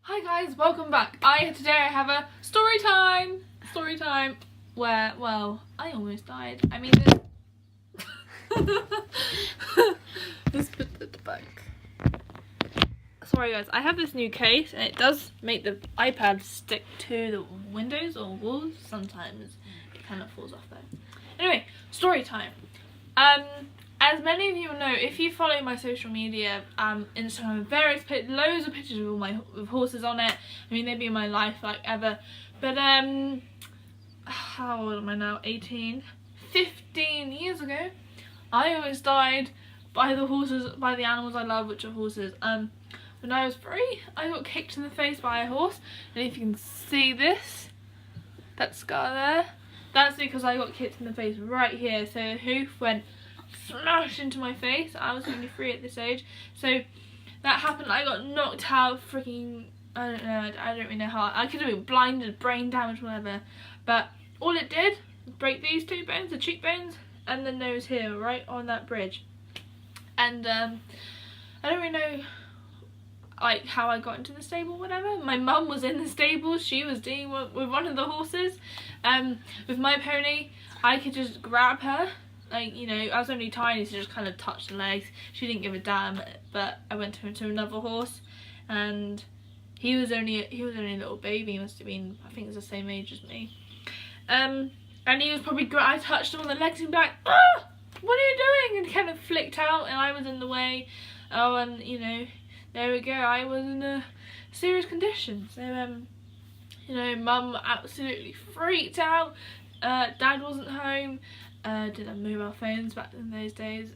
Hi guys, welcome back. Today I have a story time where, well, I almost died. I mean, let's put it at the back. Sorry guys, I have this new case and it does make the iPad stick to the windows or walls. Sometimes it kind of falls off though. Anyway, story time. As many of you will know, if you follow my social media, Instagram, loads of pictures with horses on it. I mean, they've been my life like ever. But how old am I now? 18, 15 years ago, I almost died by the animals I love, which are horses. When I was 3, I got kicked in the face by a horse, and if you can see this, that scar there, that's because I got kicked in the face right here. So the hoof went smash into my face. I was only 3 at this age, so that happened. I got knocked out, freaking, I don't really know how. I could have been blinded, brain damage, whatever, but all it did was break these 2 bones, the cheekbones and the nose here, right on that bridge. And I don't really know like how I got into the stable, whatever. My mum was in the stable, she was dealing with one of the horses. With my pony, I could just grab her. Like, you know, I was only tiny, so just kind of touched the legs. She didn't give a damn, but I went to another horse, and he was only a little baby. He must have been, I think, he was the same age as me. And he was probably, I touched him on the legs and be like, ah, what are you doing? And kind of flicked out, and I was in the way. Oh, and you know, there we go. I was in a serious condition. So, you know, Mum absolutely freaked out. Dad wasn't home. Didn't have mobile phones back in those days.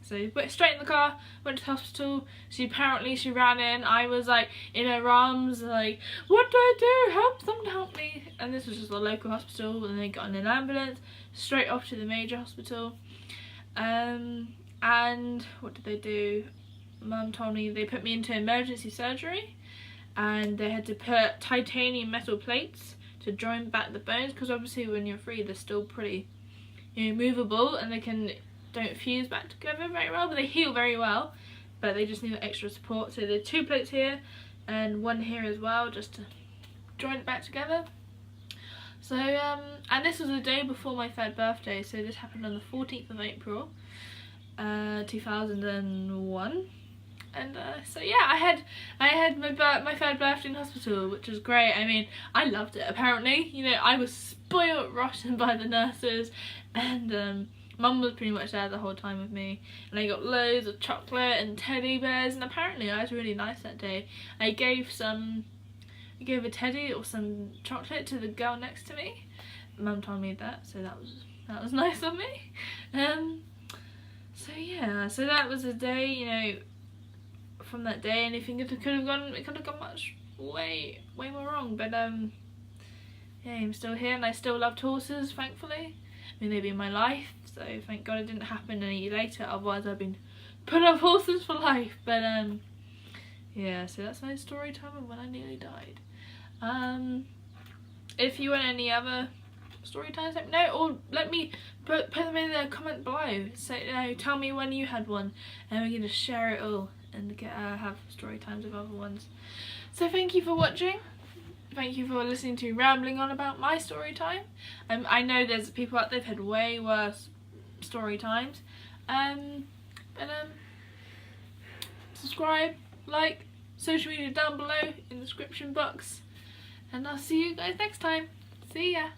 So went straight in the car, went to the hospital. She ran in. I was like in her arms, like, what do I do? Help, someone help me. And this was just a local hospital, and they got in an ambulance straight off to the major hospital. And what did they do? Mum told me they put me into emergency surgery, and they had to put titanium metal plates to join back the bones, because obviously when you're 3 they're still pretty, you know, movable, and they don't fuse back together very well, but they heal very well, but they just need extra support. So there are 2 plates here and 1 here as well, just to join it back together. So and this was the day before my 3rd birthday, so this happened on the 14th of April 2001. And so yeah, I had my 3rd birthday in hospital, which was great. I mean, I loved it. Apparently, you know, I was spoiled rotten by the nurses, and Mum was pretty much there the whole time with me, and I got loads of chocolate and teddy bears, and apparently I was really nice that day. I gave a teddy or some chocolate to the girl next to me. Mum told me that, so that was nice of me. So yeah, so that was a day, you know, from that day. Anything it could have gone much way more wrong, but yeah, I'm still here, and I still loved horses, thankfully. I mean, they've been my life, so thank God it didn't happen any year later, otherwise I've been put off horses for life. But yeah, so that's my story time of when I nearly died. If you want any other story times, let me know, or let me put them in the comment below. So, you know, tell me when you had one, and we can just share it all and have story times with other ones. So thank you for watching. Thank you for listening to rambling on about my story time. I know there's people out there who've had way worse story times. Subscribe, like, social media down below in the description box, and I'll see you guys next time. See ya.